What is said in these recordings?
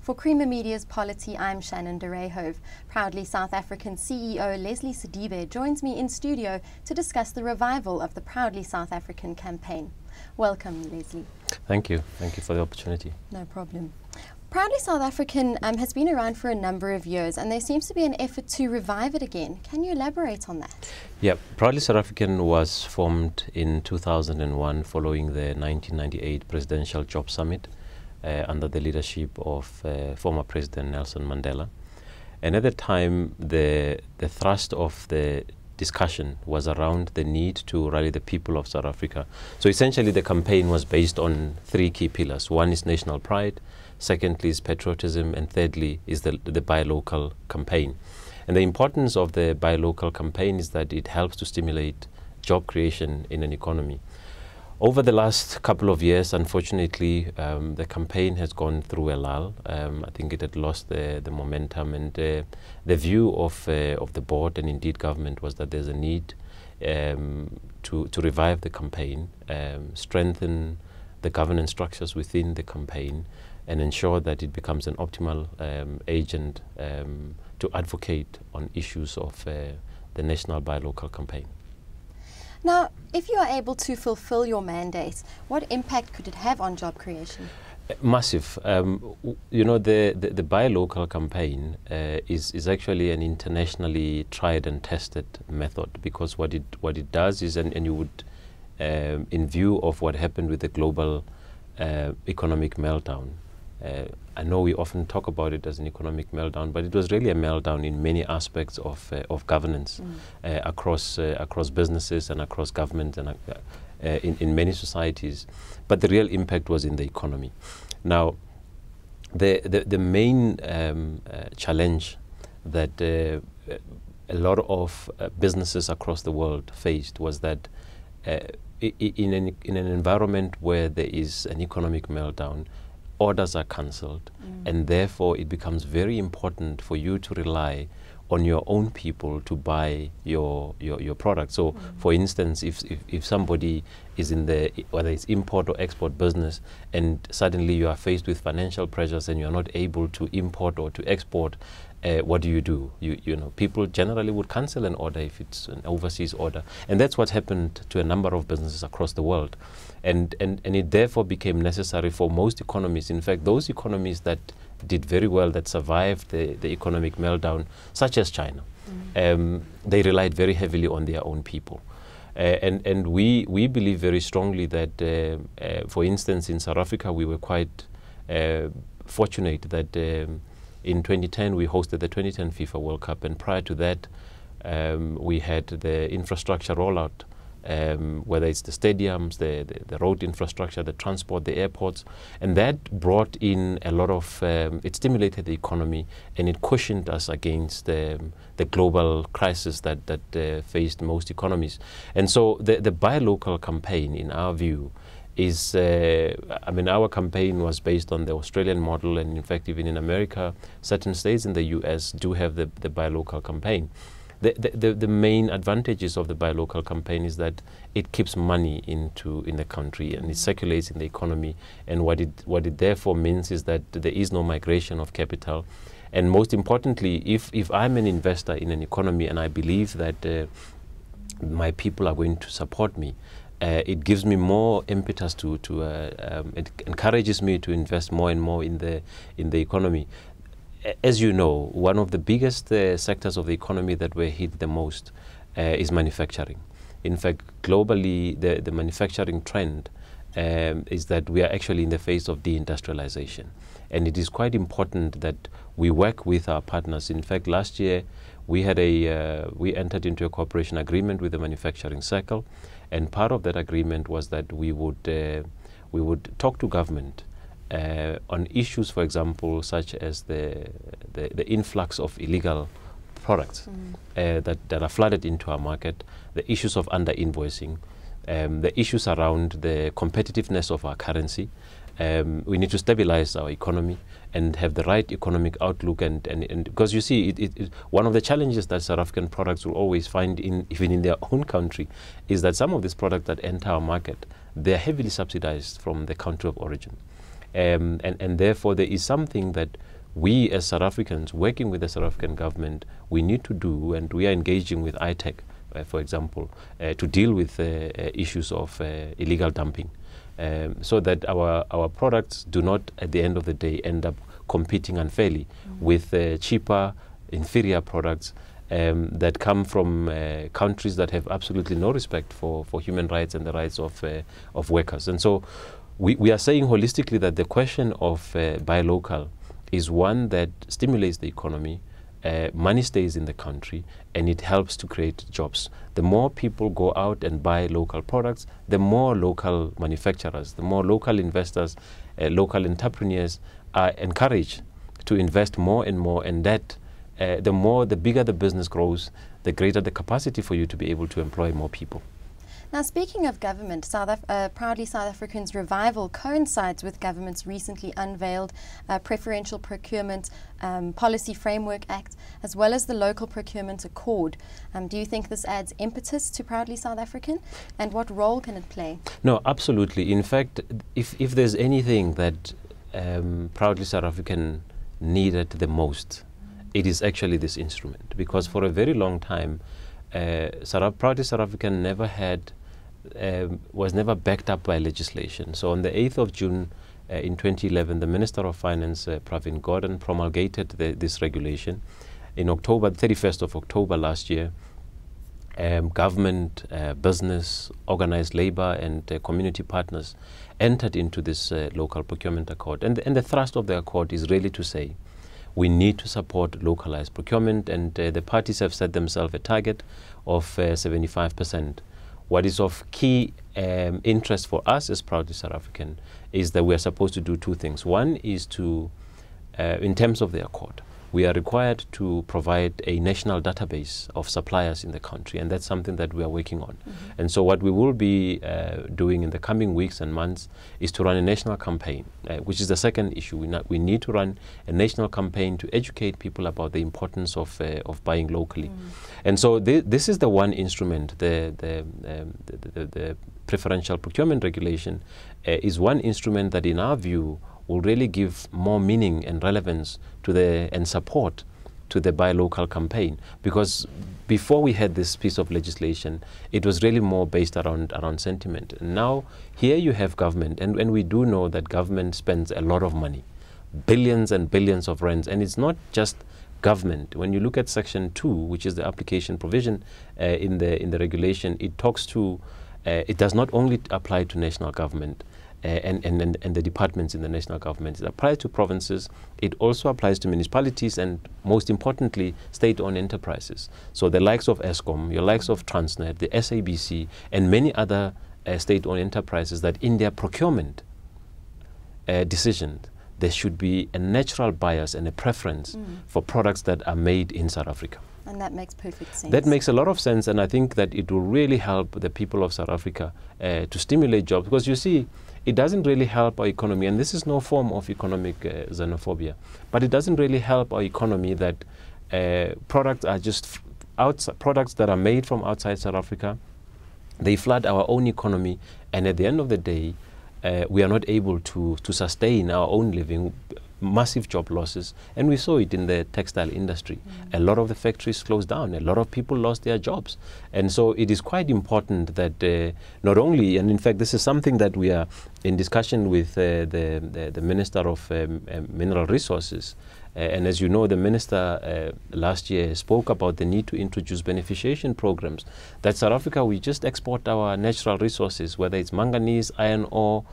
For Creamer Media's Polity, I'm Shannon de Rehove. Proudly South African CEO Leslie Sedibe joins me in studio to discuss the revival of the Proudly South African campaign. Welcome, Leslie. Thank you. Thank you for the opportunity. No problem. Proudly South African has been around for a number of years, and there seems to be an effort to revive it again. Can you elaborate on that? Yeah, Proudly South African was formed in 2001 following the 1998 Presidential Job Summit under the leadership of former President Nelson Mandela. And at the time, the thrust of the discussion was around the need to rally the people of South Africa. So essentially the campaign was based on three key pillars. One is national pride, secondly is patriotism, and thirdly is the buy local campaign. And the importance of the buy local campaign is that it helps to stimulate job creation in an economy. Over the last couple of years, unfortunately, the campaign has gone through a lull. I think it had lost the momentum, and the view of the board and indeed government was that there's a need to revive the campaign, strengthen the governance structures within the campaign, and ensure that it becomes an optimal agent to advocate on issues of the national buy local campaign. Now, if you are able to fulfill your mandate, what impact could it have on job creation? Massive. You know, the buy local campaign is actually an internationally tried and tested method, because what it does is, and you would, in view of what happened with the global economic meltdown, I know we often talk about it as an economic meltdown, but it was really a meltdown in many aspects of governance across businesses and across government and in many societies. But the real impact was in the economy. Now, the main challenge that a lot of businesses across the world faced was that in an environment where there is an economic meltdown, orders are cancelled, and therefore it becomes very important for you to rely on your own people to buy your product. So, for instance, if somebody is in the, whether it's import or export business, and suddenly you are faced with financial pressures and you are not able to import or to export, what do? You know, people generally would cancel an order if it's an overseas order, and that's what happened to a number of businesses across the world, and it therefore became necessary for most economies. In fact, those economies that did very well, that survived the economic meltdown, such as China, they relied very heavily on their own people. And we believe very strongly that, for instance, in South Africa, we were quite fortunate that in 2010 we hosted the 2010 FIFA World Cup, and prior to that we had the infrastructure rollout, whether it's the stadiums, the road infrastructure, the transport, the airports, and that brought in a lot of, it stimulated the economy, and it cushioned us against the global crisis that faced most economies. And so the buy local campaign, in our view, is, I mean, our campaign was based on the Australian model, and in fact even in America, certain states in the US do have the buy local campaign. The main advantages of the buy local campaign is that it keeps money in the country, and it circulates in the economy, and what it therefore means is that there is no migration of capital. And most importantly, if I'm an investor in an economy and I believe that my people are going to support me, it gives me more impetus it encourages me to invest more and more in the economy. As you know, one of the biggest sectors of the economy that were hit the most is manufacturing. In fact, globally, the manufacturing trend is that we are actually in the phase of deindustrialization. And it is quite important that we work with our partners. In fact, last year, we entered into a cooperation agreement with the manufacturing circle, and part of that agreement was that we would talk to government on issues, for example, such as the influx of illegal products that are flooded into our market, the issues of under-invoicing, the issues around the competitiveness of our currency. We need to stabilize our economy and have the right economic outlook, and because you see, one of the challenges that South African products will always find even in their own country is that some of these products that enter our market, they're heavily subsidized from the country of origin. And therefore there is something that we as South Africans, working with the South African government, we need to do, and we are engaging with ITEC, for example, to deal with issues of illegal dumping, so that our products do not, at the end of the day, end up competing unfairly with cheaper, inferior products that come from countries that have absolutely no respect for human rights and the rights of workers. And so we are saying holistically that the question of buy local is one that stimulates the economy, money stays in the country, and it helps to create jobs. The more people go out and buy local products, the more local manufacturers, the more local investors, local entrepreneurs are encouraged to invest more and more, and that the bigger the business grows, the greater the capacity for you to be able to employ more people. Now, speaking of government, Proudly South African's revival coincides with government's recently unveiled Preferential Procurement Policy Framework Act, as well as the Local Procurement Accord. Do you think this adds impetus to Proudly South African, and what role can it play? No, absolutely. In fact, if there's anything that Proudly South African needed the most, it is actually this instrument, because for a very long time, Proudly South African never had, was never backed up by legislation. So on the 8th of June in 2011, the Minister of Finance, Pravin Gordhan, promulgated this regulation. In October, 31st of October last year, government, business, organized labor, and community partners entered into this local procurement accord. And the thrust of the accord is really to say, we need to support localized procurement, and the parties have set themselves a target of 75%. What is of key interest for us as Proudly South African is that we are supposed to do two things. One is to, in terms of the accord, we are required to provide a national database of suppliers in the country, and that's something that we are working on. And so what we will be doing in the coming weeks and months is to run a national campaign, which is the second issue. We need to run a national campaign to educate people about the importance of buying locally. And so this is the one instrument, the Preferential Procurement Regulation is one instrument that, in our view, will really give more meaning and relevance to and support to the buy local campaign. Because before we had this piece of legislation, it was really more based around sentiment. Now here you have government, and we do know that government spends a lot of money, billions and billions of rands, and it's not just government. When you look at Section 2, which is the application provision in the regulation, it talks to it does not only apply to national government and the departments in the national government. It applies to provinces. It also applies to municipalities, and most importantly, state-owned enterprises. So the likes of Eskom, your likes of Transnet, the SABC, and many other state-owned enterprises, that in their procurement decisions, there should be a natural bias and a preference for products that are made in South Africa. And that makes perfect sense. That makes a lot of sense, and I think that it will really help the people of South Africa to stimulate jobs, because you see, it doesn't really help our economy, and this is no form of economic xenophobia, but it doesn't really help our economy that products are just products that are made from outside South Africa. They flood our own economy, and at the end of the day, we are not able to sustain our own living. Massive job losses, and we saw it in the textile industry. A lot of the factories closed down, a lot of people lost their jobs, and so it is quite important that not only, and in fact this is something that we are in discussion with the Minister of Mineral Resources, and as you know, the Minister last year spoke about the need to introduce beneficiation programs, that South Africa, we just export our natural resources, whether it's manganese, iron ore,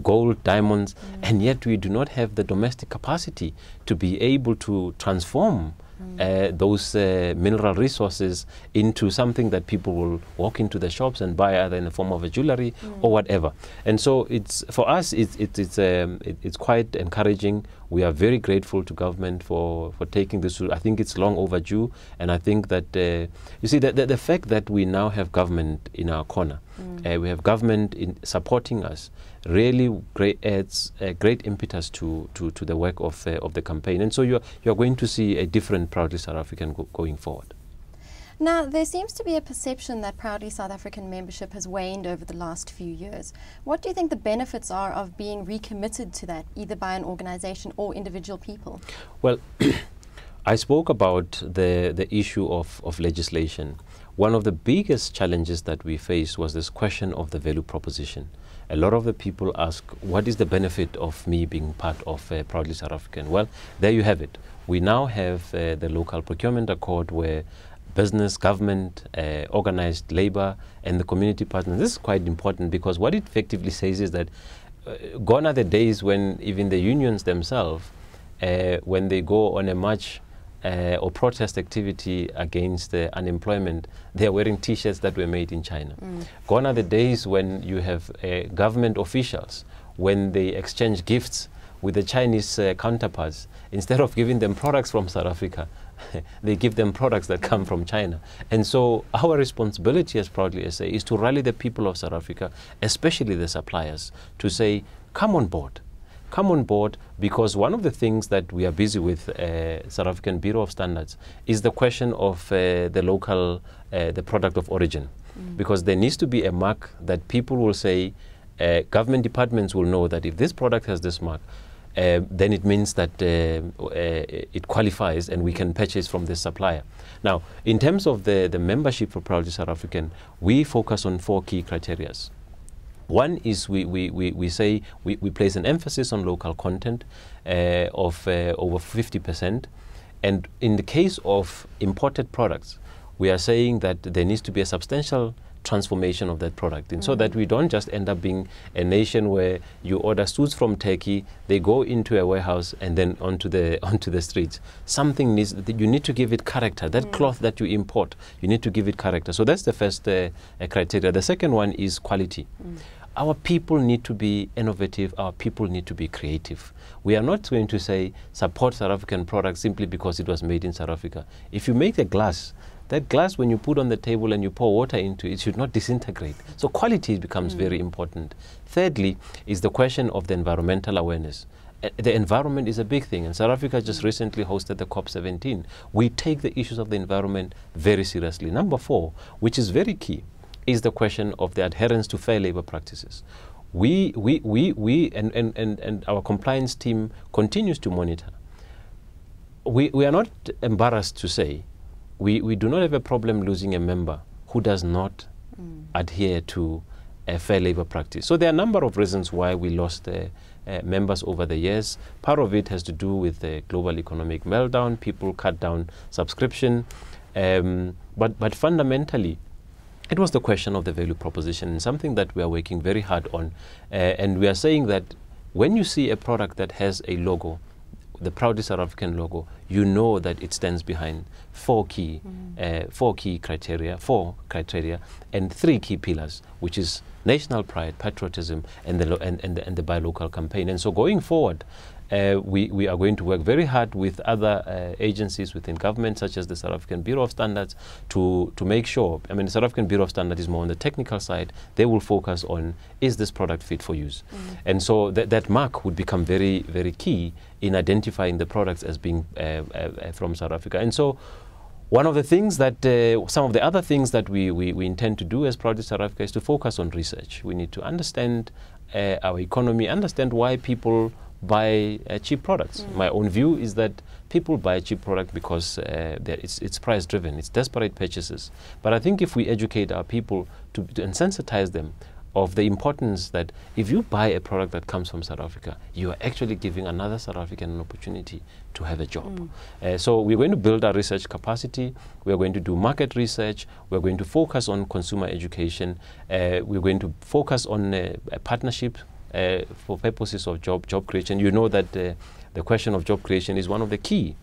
gold, diamonds, and yet we do not have the domestic capacity to be able to transform those mineral resources into something that people will walk into the shops and buy, either in the form of a jewelry or whatever. And so it's, for us, it's quite encouraging. We are very grateful to government for taking this. I think it's long overdue, and I think that you see the fact that we now have government in our corner, we have government supporting us, really adds a great impetus to the work of the campaign. And so you're going to see a different Proudly South African going forward. Now, there seems to be a perception that Proudly South African membership has waned over the last few years. What do you think the benefits are of being recommitted to that, either by an organization or individual people? Well, I spoke about the issue of legislation. One of the biggest challenges that we faced was this question of the value proposition. A lot of the people ask, what is the benefit of me being part of Proudly South African? Well, there you have it. We now have the local procurement accord where business, government, organized labor, and the community partners. This is quite important because what it effectively says is that gone are the days when even the unions themselves, when they go on a march or protest activity against unemployment, they are wearing T-shirts that were made in China. Gone are the days when you have government officials, when they exchange gifts with the Chinese counterparts, instead of giving them products from South Africa, they give them products that come from China. And so our responsibility as Proudly SA is to rally the people of South Africa, especially the suppliers, to say, come on board. Come on board, because one of the things that we are busy with, South African Bureau of Standards, is the question of the local, the product of origin. Because there needs to be a mark that people will say, government departments will know that if this product has this mark, then it means that it qualifies and we can purchase from this supplier. Now, in terms of the membership for Proudly South African, we focus on 4 key criteria. One is we say we place an emphasis on local content of over 50%. And in the case of imported products, we are saying that there needs to be a substantial transformation of that product, and so that we don't just end up being a nation where you order suits from Turkey, they go into a warehouse and then onto the streets. Something needs, you need to give it character. That cloth that you import, you need to give it character. So that's the first criteria. The second one is quality. Our people need to be innovative. Our people need to be creative. We are not going to say support South African products simply because it was made in South Africa. If you make a glass, that glass, when you put on the table and you pour water into it, should not disintegrate. So quality becomes very important. Thirdly is the question of the environmental awareness. The environment is a big thing, and South Africa just recently hosted the COP17. We take the issues of the environment very seriously. Number 4, which is very key, is the question of the adherence to fair labor practices. We and our compliance team continues to monitor. We are not embarrassed to say we do not have a problem losing a member who does not adhere to a fair labor practice. So there are a number of reasons why we lost members over the years. Part of it has to do with the global economic meltdown. People cut down subscription. But fundamentally, it was the question of the value proposition, and something that we are working very hard on. And we are saying that when you see a product that has a logo, the Proudly South African logo, you know that it stands behind 4 key criteria, and 3 key pillars, which is national pride, patriotism, and the buy local campaign. And so going forward, we are going to work very hard with other agencies within government, such as the South African Bureau of Standards, to make sure, I mean, the South African Bureau of Standards is more on the technical side. They will focus on, is this product fit for use? And so that mark would become very, very key in identifying the products as being from South Africa. And so one of the things that, some of the other things that we intend to do as Proudly South Africa is to focus on research. We need to understand our economy, understand why people buy cheap products. My own view is that people buy a cheap product because it's price driven, it's desperate purchases. But I think if we educate our people and sensitize them of the importance that if you buy a product that comes from South Africa, you are actually giving another South African an opportunity to have a job. So we're going to build our research capacity, we're going to do market research, we're going to focus on consumer education, we're going to focus on a partnership for purposes of job creation. You know that the question of job creation is one of the key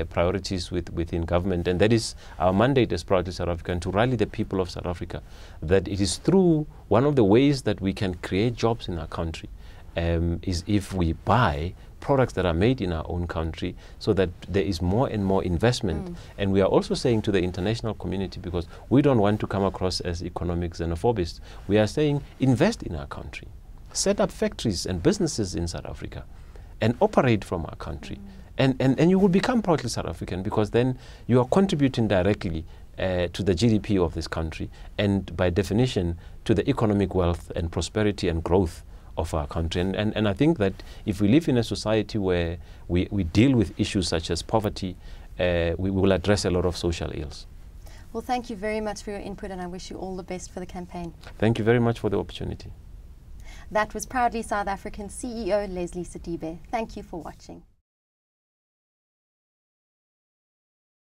priorities within government, and that is our mandate as Proudly South African, to rally the people of South Africa, that it is through one of the ways that we can create jobs in our country is if we buy products that are made in our own country, so that there is more and more investment. And we are also saying to the international community, because we don't want to come across as economic xenophobists, we are saying invest in our country, set up factories and businesses in South Africa and operate from our country. And you will become Proudly South African, because then you are contributing directly to the GDP of this country, and by definition to the economic wealth and prosperity and growth of our country. And I think that if we live in a society where we deal with issues such as poverty, we will address a lot of social ills. Well, thank you very much for your input, and I wish you all the best for the campaign. Thank you very much for the opportunity. That was Proudly South African CEO Leslie Sedibe. Thank you for watching.